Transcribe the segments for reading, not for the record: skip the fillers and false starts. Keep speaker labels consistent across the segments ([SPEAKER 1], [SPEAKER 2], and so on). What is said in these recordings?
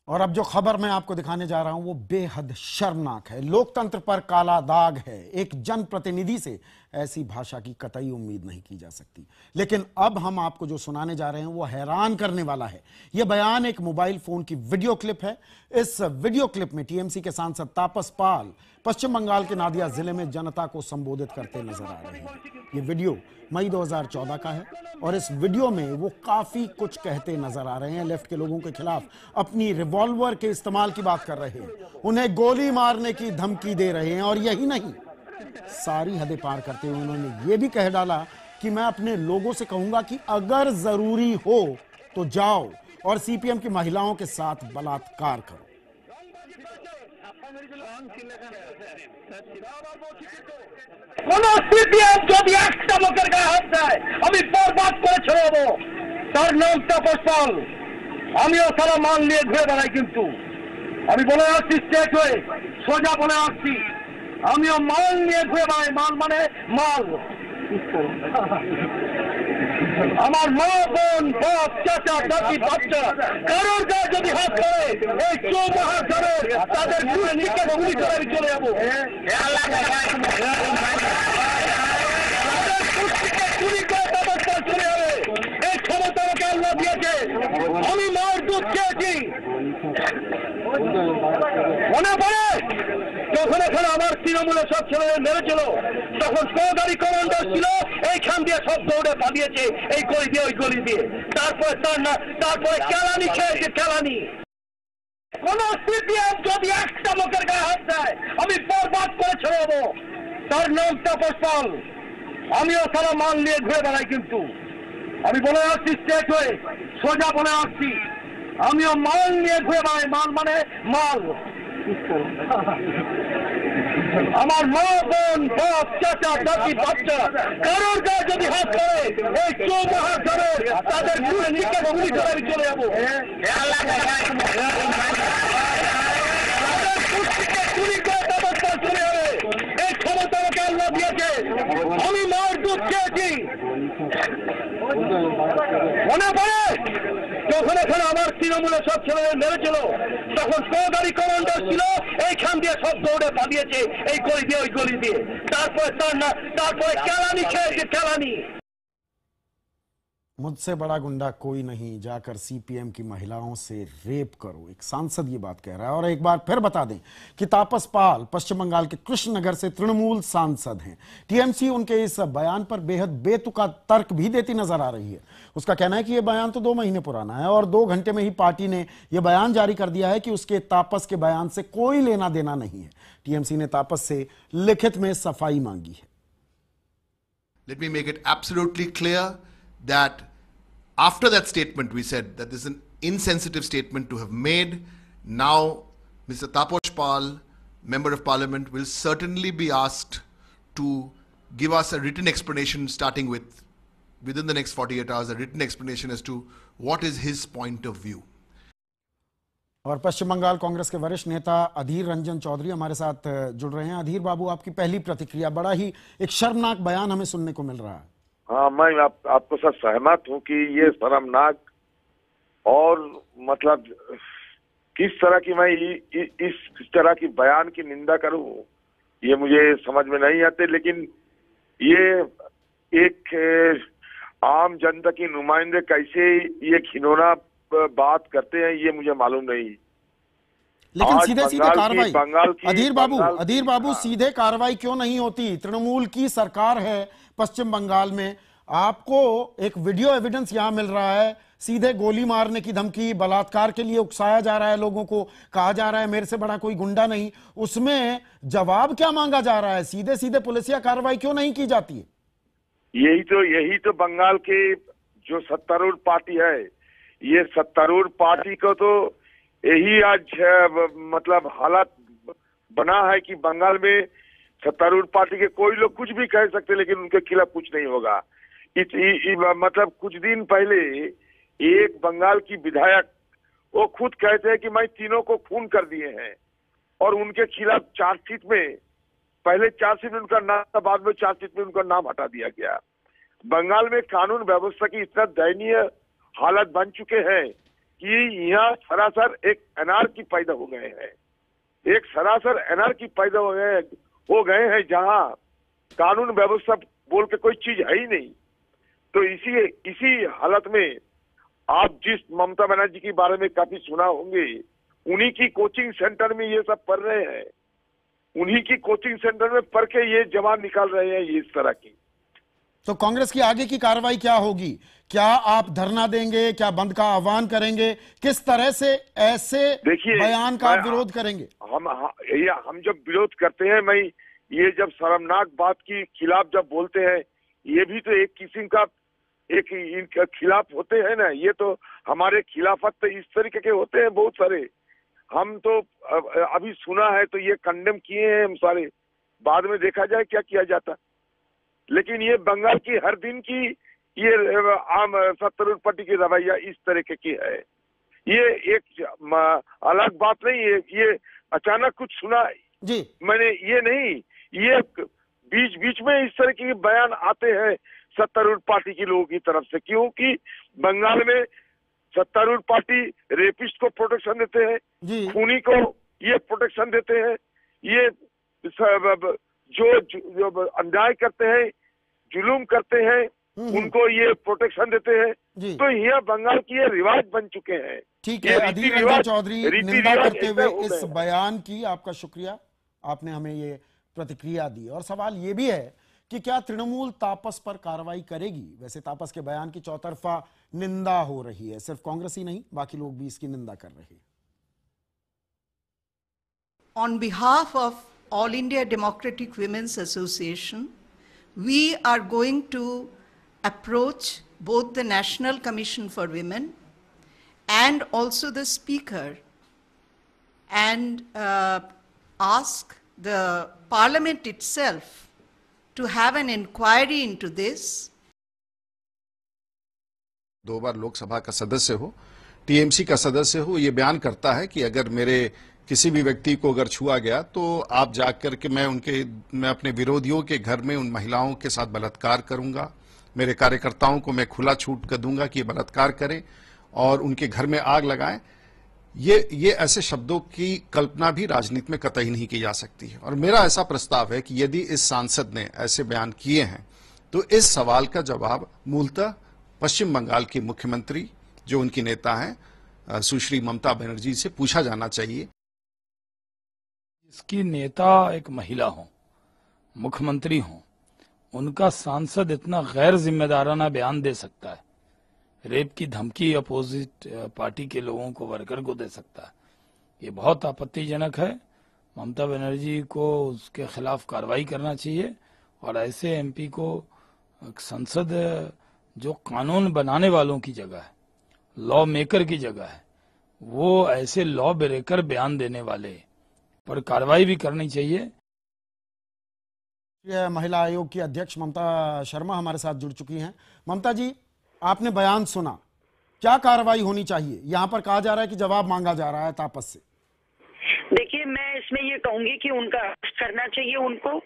[SPEAKER 1] और अब जो खबर मैं आपको दिखाने जा रहा हूं वो बेहद शर्मनाक है। लोकतंत्र पर काला दाग है। एक जनप्रतिनिधि से ऐसी भाषा की कतई उम्मीद नहीं की जा सकती। लेकिन अब हम आपको जो सुनाने जा रहे हैं वो हैरान करने वाला है। यह बयान एक मोबाइल फोन की वीडियो क्लिप है। इस वीडियो क्लिप में टीएमसी के सांसद तापस पाल पश्चिम बंगाल के नादिया जिले में जनता को संबोधित करते नजर आ रहे हैं। ये वीडियो मई 2014 का है और इस वीडियो में वो काफी कुछ कहते नजर आ रहे हैं। लेफ्ट के लोगों के खिलाफ अपनी रिवॉल्वर के इस्तेमाल की बात कर रहे हैं, उन्हें गोली मारने की धमकी दे रहे हैं। और यही नहीं, सारी हदें पार करते हुए उन्होंने ये भी कह डाला कि मैं अपने लोगों से कहूंगा कि अगर जरूरी हो तो जाओ और सीपीएम की महिलाओं के साथ बलात्कार करो।
[SPEAKER 2] কোনো সিপিএম যদি একটা লোকের গায়ে হাত দেয় আমি বরবাদ করে ছেড়ে দেবো। তার নাম তাপস পাল। আমিও সারা মাল নিয়ে ঘুরে বেড়াই, কিন্তু আমি বলে আসছি স্টেট হয়ে, সোজা বলে আসছি, আমিও মাল নিয়ে ঘুরে বেড়াই। মাল মানে মাল। আমার মা বোন বাপ চাচা দাদি বাচ্চা কারোর গায়ে যদি হাত করে এই চৌমাহা ধরে তাদের গুলি নিকে গুলি করে আমি চলে যাবো। এই ক্ষমতা আমাকে আল্লাহ দিয়েছে। আমি মার দুধ খেয়েছি। মনে পড়ে যখন এখানে আমার তৃণমূলের সব ছেলেদের মেরেছিল, তখন সহকারী কমান্ডার ছিল, এইখান দিয়ে সব দৌড়ে পালিয়েছে, এই গলি দিয়ে ওই গলি দিয়ে। তারপরে কেলানি খেয়েছে, কেলানি। কোন সিপিএম যদি একটা লোকের গায়ে হাত দেয় আমি বরবাদ করে ছেড়ে দেবো। তার নাম তাপস পাল। আমিও সারা মাল নিয়ে ঘুরে বেড়াই, কিন্তু আমি বলে আসছি স্টেট হয়ে, সোজা বলে আসছি, আমিও মাল নিয়ে ঘুরে বেড়াই। মাল মানে মাল। আমার মা বোন বাপ চাচা দাদি বাচ্চা কারোর গায়ে যদি হাত করে এই চৌমাহা ধরে তাদের গুলি নিকে গুলি করে আমি চলে যাবো। এই ক্ষমতা আমাকে আল্লাহ দিয়েছে। আমি মার দুধ খেয়েছি। মনে পড়ে যখন এখানে আমার তৃণমূলের সব ছেলেদের মেরেছিল, তখন সহকারী কমান্ডার ছিল, এইখান দিয়ে সব দৌড়ে পালিয়েছে, এই গলি দিয়ে ওই গলি দিয়ে। তারপরে কেলানি খেয়েছে, কেলানি।
[SPEAKER 1] मुझसे बड़ा गुंडा कोई नहीं, जाकर सीपीएम की महिलाओं से रेप करो, एक सांसद ये बात कह रहा है। और एक बार फिर बता दें कि तापस पाल पश्चिम बंगाल के कृष्णनगर से तृणमूल सांसद हैं। टीएमसी उनके इस बयान पर बेहद बेतुका तर्क भी देती नजर आ रही है। उसका कहना है कि यह बयान तो 2 महीने पुराना है और 2 घंटे में ही पार्टी ने यह बयान जारी कर दिया है कि उसके तापस के बयान से कोई लेना देना नहीं है। टीएमसी ने तापस से लिखित में सफाई मांगी है।
[SPEAKER 3] Let me make it absolutely clear that after that statement we said that this is an insensitive statement to have made. Now Mr. Taposh Pal, Member of Parliament, will certainly be asked to give us a written explanation starting with, within the next 48 hours, a written explanation as to what is his point of view.
[SPEAKER 1] और पश्चिम बंगाल कांग्रेस के वरिष्ठ नेता अधीर रंजन चौधरी हमारे साथ जुड़ रहे हैं। अधीर बाबू, आपकी पहली प्रतिक्रिया, बड़ा ही एक शर्मनाक बयान हमें सुनने को मिल रहा है।
[SPEAKER 4] हाँ, मैं आपको साथ सहमत हूँ कि ये शर्मनाक और मतलब किस तरह की मैं इस तरह की बयान की निंदा करूँ ये मुझे समझ में नहीं आते। लेकिन ये एक आम जनता की नुमाइंदे कैसे ये घिनौना बात करते हैं ये मुझे मालूम नहीं।
[SPEAKER 1] लेकिन सीधे सीधे कार्रवाई, अधीर बाबू सीधे कार्रवाई क्यों नहीं होती? तृणमूल की सरकार है पश्चिम बंगाल में, आपको एक वीडियो एविडेंस यहां मिल रहा है, सीधे गोली मारने की धमकी, बलात्कार के लिए उकसाया जा रहा है लोगों को, कहा जा रहा है मेरे से बड़ा कोई गुंडा नहीं। उसमें जवाब क्या मांगा जा रहा है? सीधे सीधे पुलिसिया कार्रवाई क्यों नहीं की जाती है?
[SPEAKER 4] यही तो बंगाल के जो सत्तारूढ़ पार्टी है, ये सत्तारूढ़ पार्टी को तो यही आज मतलब हालात बना है कि बंगाल में सत्तारूढ़ पार्टी के कोई लोग कुछ भी कह सकते, लेकिन उनके खिलाफ कुछ नहीं होगा। मतलब कुछ दिन पहले एक बंगाल की विधायक वो खुद कहते हैं कि मैं तीनों को खून कर दिए हैं और उनके खिलाफ चार्जशीट में, पहले चार्जशीट में उनका नाम था, बाद में चार्जशीट में उनका नाम हटा दिया गया। बंगाल में कानून व्यवस्था की इतना दयनीय हालत बन चुके हैं कि यहाँ सरासर एक एनार्की पैदा हो गए हैं, एक सरासर एनार्की पैदा हो गए हैं जहाँ कानून व्यवस्था बोल के कोई चीज है ही नहीं। तो इसी हालत में आप जिस ममता बनर्जी के बारे में काफी सुना होंगे, उन्हीं की कोचिंग सेंटर में ये सब पढ़ रहे हैं, उन्हीं की कोचिंग सेंटर में पढ़ के ये जवाब निकाल रहे हैं ये इस तरह की।
[SPEAKER 1] तो कांग्रेस की आगे की कार्रवाई क्या होगी? क्या आप धरना देंगे? क्या बंद का आह्वान करेंगे? किस तरह से ऐसे बयान का आप विरोध करेंगे?
[SPEAKER 4] हम जब विरोध करते हैं, मैं ये जब शर्मनाक बात के खिलाफ जब बोलते हैं, ये भी तो एक किस्म का एक इनके खिलाफ होते हैं ना। ये तो हमारे खिलाफत तो इस तरीके के होते हैं बहुत सारे। हम तो अभी सुना है तो ये कंडेम किए हैं हम सारे, बाद में देखा जाए क्या किया जाता। लेकिन ये बंगाल की हर दिन की ये आम सत्तारूढ़ पार्टी की रवैया इस तरीके की है। ये एक अलग बात नहीं है, ये अचानक कुछ सुना
[SPEAKER 1] जी
[SPEAKER 4] मैंने, ये नहीं, ये बीच बीच में इस तरह के बयान आते हैं सत्तारूढ़ पार्टी के लोगों की तरफ से, क्योंकि बंगाल में सत्तारूढ़ पार्टी रेपिस्ट को प्रोटेक्शन देते हैं, खूनी को ये प्रोटेक्शन देते हैं, ये जो अन्याय करते हैं, जुलूम करते हैं, उनको ये प्रोटेक्शन देते हैं। तो यह बंगाल की ये रिवाज बन चुके हैं।
[SPEAKER 1] ठीक है, अधीर रंजन चौधरी, निंदा करते हुए इस बयान की आपका शुक्रिया, आपने हमें ये प्रतिक्रिया दी। और सवाल ये भी है कि क्या तृणमूल तापस पर कार्रवाई करेगी? वैसे तापस के बयान की चौतरफा निंदा हो रही है, सिर्फ कांग्रेस ही नहीं बाकी लोग भी इसकी निंदा कर रहे हैं।
[SPEAKER 5] On behalf of All India Democratic Women's Association, we are going to approach both the National Commission for Women and also the Speaker and ask the Parliament itself to have an inquiry into this.
[SPEAKER 6] 2 बार लोकसभा का सदस्य हो, TMC का सदस्य हो, ये बयान करता है कि अगर मेरे किसी भी व्यक्ति को अगर छुआ गया तो आप जाकर के मैं अपने विरोधियों के घर में उन महिलाओं के साथ बलात्कार करूंगा, मेरे कार्यकर्ताओं को मैं खुला छूट कर दूंगा कि ये बलात्कार करें और उनके घर में आग लगाएं। ये ऐसे शब्दों की कल्पना भी राजनीति में कतई नहीं की जा सकती है। और मेरा ऐसा प्रस्ताव है कि यदि इस सांसद ने ऐसे बयान किए हैं तो इस सवाल का जवाब मूलतः पश्चिम बंगाल की मुख्यमंत्री जो उनकी नेता हैं सुश्री ममता बनर्जी से पूछा जाना चाहिए।
[SPEAKER 7] इसकी नेता एक महिला हो, मुख्यमंत्री हो, उनका सांसद इतना गैर जिम्मेदाराना बयान दे सकता है, रेप की धमकी अपोजिट पार्टी के लोगों को, वर्कर को दे सकता है, ये बहुत आपत्तिजनक है। ममता बनर्जी को उसके खिलाफ कार्रवाई करना चाहिए और ऐसे एमपी को संसद जो कानून बनाने वालों की जगह है, लॉ मेकर की जगह है, वो ऐसे लॉ ब्रेकर बयान देने वाले पर कार्रवाई भी करनी चाहिए।
[SPEAKER 1] महिला आयोग की अध्यक्ष ममता शर्मा हमारे साथ जुड़ चुकी हैं। ममता जी, आपने बयान सुना, क्या कार्रवाई होनी चाहिए? यहाँ पर कहा जा रहा है कि जवाब मांगा जा रहा है तापस से।
[SPEAKER 8] देखिए, मैं इसमें ये कहूंगी कि उनका अरेस्ट करना चाहिए उनको।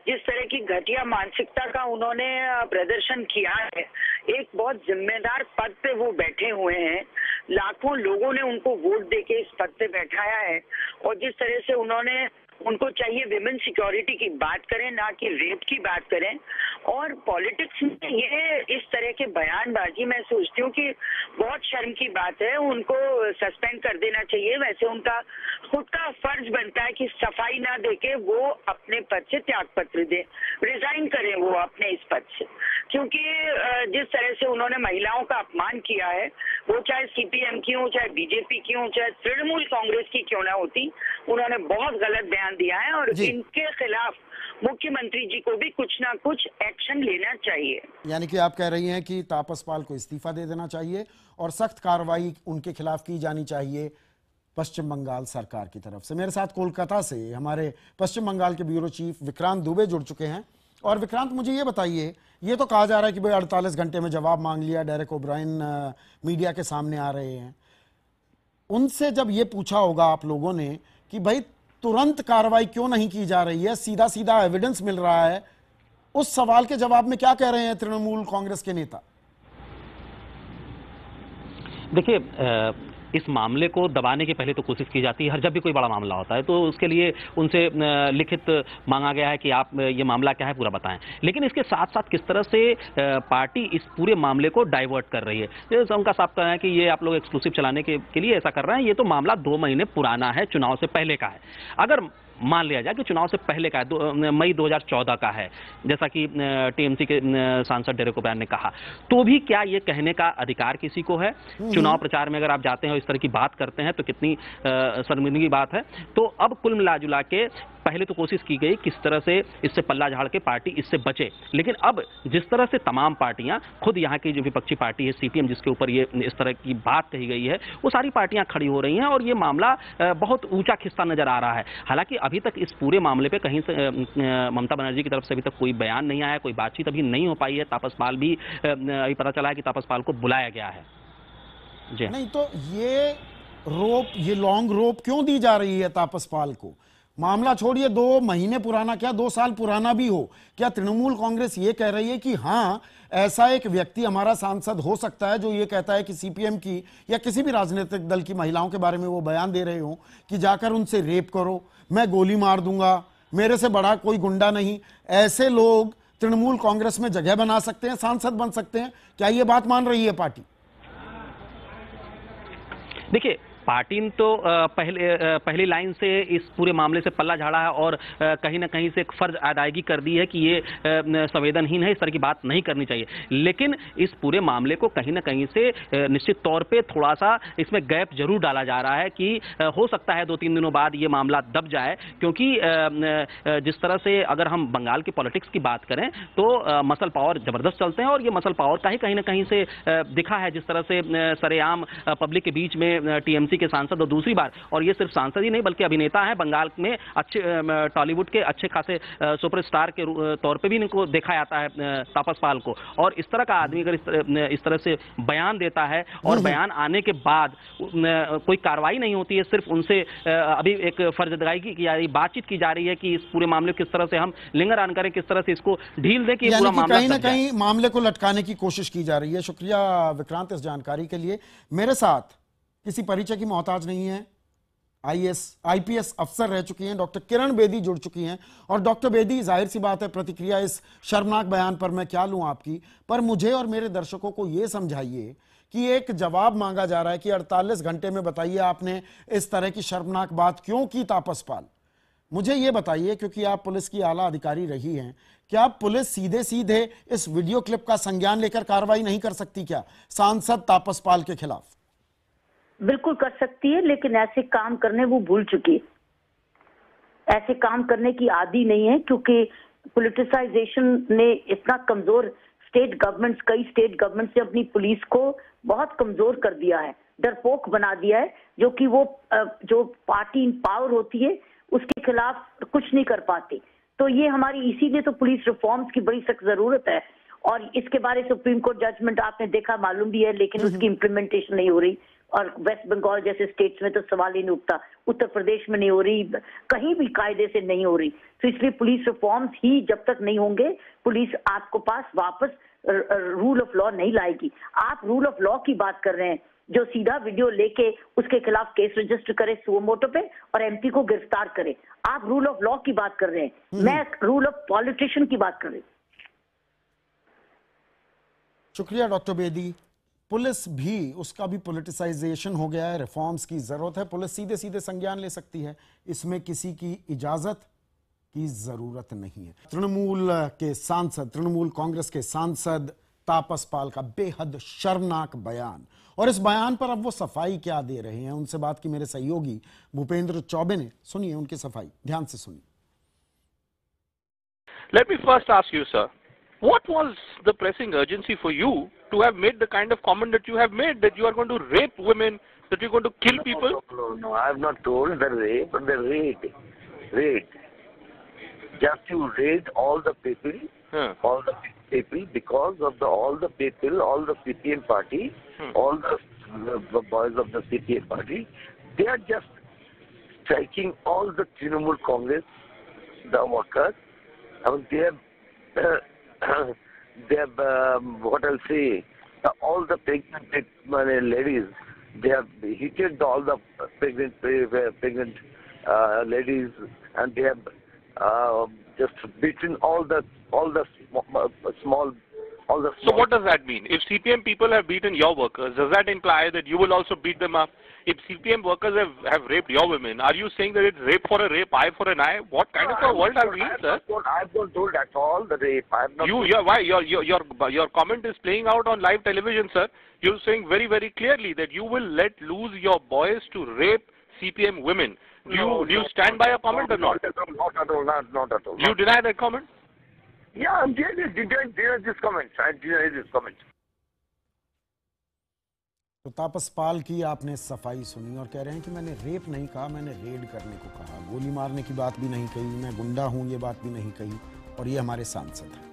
[SPEAKER 8] जिस तरह की घटिया मानसिकता का उन्होंने प्रदर्शन किया है, एक बहुत जिम्मेदार पद पे वो बैठे हुए हैं, लाखों लोगों ने उनको वोट देके इस पद पे बैठाया है, और जिस तरह से उनको चाहिए विमेन सिक्योरिटी की बात करें, ना कि रेप की बात करें। और पॉलिटिक्स में ये इस तरह के बयानबाजी, मैं सोचती हूँ कि बहुत शर्म की बात है, उनको सस्पेंड कर देना चाहिए। वैसे उनका खुद का फर्ज बनता है कि सफाई ना देके वो अपने पद से त्याग पत्र दें, रिजाइन करें वो अपने इस पद से, क्योंकि जिस तरह से उन्होंने महिलाओं का अपमान किया है, वो चाहे सीपीएम की हो, चाहे बीजेपी की हो, चाहे तृणमूल कांग्रेस की क्यों ना होती, उन्होंने बहुत गलत बयान दिया है और इनके खिलाफ मुख्यमंत्री जी को भी कुछ ना कुछ एक्शन लेना चाहिए।
[SPEAKER 1] यानी कि आप कह रही हैं कि तापस पाल को इस्तीफा दे देना चाहिए और सख्त कार्रवाई उनके खिलाफ की जानी चाहिए पश्चिम बंगाल सरकार की तरफ से। मेरे साथ कोलकाता से हमारे पश्चिम बंगाल के ब्यूरो चीफ विक्रांत दुबे जुड़ चुके हैं। और विक्रांत, मुझे ये बताइए, ये तो कहा जा रहा है कि भाई 48 घंटे में जवाब मांग लिया, डेरेक ओब्रायन मीडिया के सामने आ रहे हैं, उनसे जब ये पूछा होगा आप लोगों ने कि भाई तुरंत कार्रवाई क्यों नहीं की जा रही है, सीधा सीधा एविडेंस मिल रहा है, उस सवाल के जवाब में क्या कह रहे हैं तृणमूल कांग्रेस के नेता?
[SPEAKER 9] देखिए, इस मामले को दबाने की पहले तो कोशिश की जाती है। हर जब भी कोई बड़ा मामला होता है तो उसके लिए उनसे लिखित मांगा गया है कि आप ये मामला क्या है पूरा बताएं। लेकिन इसके साथ साथ किस तरह से पार्टी इस पूरे मामले को डाइवर्ट कर रही है, जैसे उनका साफ कहना है कि ये आप लोग एक्सक्लूसिव चलाने के लिए ऐसा कर रहे हैं। ये तो मामला 2 महीने पुराना है, चुनाव से पहले का है। अगर मान लिया जाए कि चुनाव से पहले का है, मई 2014 का है, जैसा कि टीएमसी के सांसद डेरेक ओब्रायन ने कहा, तो भी क्या ये कहने का अधिकार किसी को है? चुनाव प्रचार में अगर आप जाते हैं और इस तरह की बात करते हैं तो कितनी शर्मिंदगी की बात है। तो अब कुल मिला जुला के पहले तो कोशिश की गई किस तरह से इससे पल्ला झाड़ के पार्टी इससे बचे, लेकिन अब जिस तरह से तमाम पार्टियां, खुद यहाँ की जो विपक्षी पार्टी है सीपीएम, जिसके ऊपर ये इस तरह की बात कही गई है, वो सारी पार्टियां खड़ी हो रही हैं और ये मामला बहुत ऊंचा खिस्सा नजर आ रहा है। हालांकि अभी तक इस पूरे मामले पे कहीं से ममता बनर्जी की तरफ से अभी तक कोई बयान नहीं आया, कोई बातचीत अभी नहीं हो पाई है। तापस पाल भी अभी पता चला है कि तापस पाल को बुलाया गया है। जी
[SPEAKER 1] नहीं, तो ये लॉन्ग रोप क्यों दी जा रही है तापस पाल को? मामला छोड़िए 2 महीने पुराना, क्या 2 साल पुराना भी हो, क्या तृणमूल कांग्रेस ये कह रही है कि हाँ, ऐसा एक व्यक्ति हमारा सांसद हो सकता है जो ये कहता है कि सीपीएम की या किसी भी राजनीतिक दल की महिलाओं के बारे में वो बयान दे रहे हो कि जाकर उनसे रेप करो, मैं गोली मार दूंगा, मेरे से बड़ा कोई गुंडा नहीं। ऐसे लोग तृणमूल कांग्रेस में जगह बना सकते हैं, सांसद बन सकते हैं? क्या ये बात मान रही है पार्टी?
[SPEAKER 9] देखिए, पार्टी ने तो पहली लाइन से इस पूरे मामले से पल्ला झाड़ा है और कहीं ना कहीं से एक फर्ज अदायगी कर दी है कि ये संवेदनहीन है, इस तरह की बात नहीं करनी चाहिए। लेकिन इस पूरे मामले को कहीं ना कहीं से निश्चित तौर पे थोड़ा सा इसमें गैप जरूर डाला जा रहा है कि हो सकता है 2-3 दिनों बाद ये मामला दब जाए, क्योंकि जिस तरह से अगर हम बंगाल की पॉलिटिक्स की बात करें तो मसल पावर जबरदस्त चलते हैं और ये मसल पावर का ही कहीं ना कहीं से दिखा है, जिस तरह से सरेआम पब्लिक के बीच में टीएमसी के सांसद, और दूसरी बार, और ये सिर्फ सांसद ही नहीं बल्कि अभिनेता हैं, बंगाल में अच्छे टॉलीवुड के अच्छे खासे सुपरस्टार के तौर पे भी इनको देखा जाता है तापस पाल को। और इस तरह का आदमी अगर इस तरह से बयान देता है और बयान आने के बाद कोई कार्रवाई नहीं होती है, सिर्फ उनसे अभी एक फर्ज अदायगी की जा रही, बातचीत की जा रही है कि इस पूरे मामले को किस तरह से हम लिंगरान करें, किस तरह से इसको ढील दें कि पूरा मामला
[SPEAKER 1] कहीं ना कहीं मामले को लटकाने की कोशिश की जा रही है। शुक्रिया विक्रांत इस जानकारी के लिए। मेरे साथ किसी परिचय की मोहताज नहीं है, आईपीएस अफसर रह चुकी हैं डॉक्टर किरण बेदी जुड़ चुकी हैं। और डॉक्टर बेदी, जाहिर सी बात है प्रतिक्रिया इस शर्मनाक बयान पर मैं क्या लूं आपकी, पर मुझे और मेरे दर्शकों को यह समझाइए कि एक जवाब मांगा जा रहा है कि 48 घंटे में बताइए आपने इस तरह की शर्मनाक बात क्यों की तापस पाल। मुझे ये बताइए, क्योंकि आप पुलिस की आला अधिकारी रही हैं, क्या पुलिस सीधे सीधे इस वीडियो क्लिप का संज्ञान लेकर कार्रवाई नहीं कर सकती क्या सांसद तापस पाल के खिलाफ?
[SPEAKER 10] बिल्कुल कर सकती है, लेकिन ऐसे काम करने वो भूल चुकी है। ऐसे काम करने की आदी नहीं है, क्योंकि पॉलिटिसाइजेशन ने इतना कमजोर कई स्टेट गवर्नमेंट से अपनी पुलिस को बहुत कमजोर कर दिया है, डरपोक बना दिया है, जो कि वो जो पार्टी इन पावर होती है उसके खिलाफ कुछ नहीं कर पाती। तो ये हमारी, इसीलिए तो पुलिस रिफॉर्म्स की बड़ी सख्त जरूरत है। और इसके बारे सुप्रीम कोर्ट जजमेंट आपने देखा, मालूम भी है, लेकिन उसकी इम्प्लीमेंटेशन नहीं हो रही। और वेस्ट बंगाल जैसे स्टेट्स में तो सवाल ही नहीं उठता, उत्तर प्रदेश में नहीं हो रही, कहीं भी कायदे से नहीं हो रही। तो इसलिए पुलिस रिफॉर्म्स ही जब तक नहीं होंगे, पुलिस आपको पास वापस रूल ऑफ लॉ नहीं लाएगी। आप रूल ऑफ लॉ की बात कर रहे हैं, जो सीधा वीडियो लेके उसके खिलाफ केस रजिस्टर करे सुओ मोटो पे और एमपी को गिरफ्तार करे। आप रूल ऑफ लॉ की बात कर रहे हैं, मैं रूल ऑफ पॉलिटिशियन की बात कर रही हूँ।
[SPEAKER 1] शुक्रिया डॉक्टर बेदी। पुलिस भी, उसका भी पॉलिटिसाइजेशन हो गया है, रिफॉर्म्स की जरूरत है, पुलिस सीधे सीधे संज्ञान ले सकती है, इसमें किसी की इजाजत की जरूरत नहीं है। तृणमूल के सांसद, तृणमूल कांग्रेस के सांसद तापस पाल का बेहद शर्मनाक बयान, और इस बयान पर अब वो सफाई क्या दे रहे हैं, उनसे बात की मेरे सहयोगी भूपेंद्र चौबे ने। सुनिए उनकी सफाई, ध्यान से सुनिए।
[SPEAKER 11] Let me first ask you, sir, what was the pressing urgency for you to have made the kind of comment that you have made, that you are going to rape women, that you're going to kill people?
[SPEAKER 2] No, I have not told the rape, but the raid. Just you raid all the people, all the people, because of all the people, all the CPM party, all the boys of the CPM party, they are just striking all the Trinamool Congress, the workers. I mean, they have what I'll say, all the pregnant ladies, they have hit all the pregnant ladies, and they have just beaten all the small.
[SPEAKER 11] So what does that mean? If CPM people have beaten your workers, does that imply that you will also beat them up? If CPM workers have raped your women, are you saying that it's rape for a rape, eye for an eye? What kind of a world are we in, sir?
[SPEAKER 2] I have not told at all the rape. I have not.
[SPEAKER 11] Why your comment is playing out on live television, sir. You're saying very, very clearly that you will let loose your boys to rape CPM women. Do you stand by your comment or not?
[SPEAKER 2] Not at all. Not at all.
[SPEAKER 11] You deny that comment?
[SPEAKER 2] Yeah, I'm denying this comment. I deny this comment.
[SPEAKER 1] तो तापस पाल की आपने सफाई सुनी और कह रहे हैं कि मैंने रेप नहीं कहा, मैंने रेड करने को कहा, गोली मारने की बात भी नहीं कही, मैं गुंडा हूं ये बात भी नहीं कही, और ये हमारे सांसद हैं।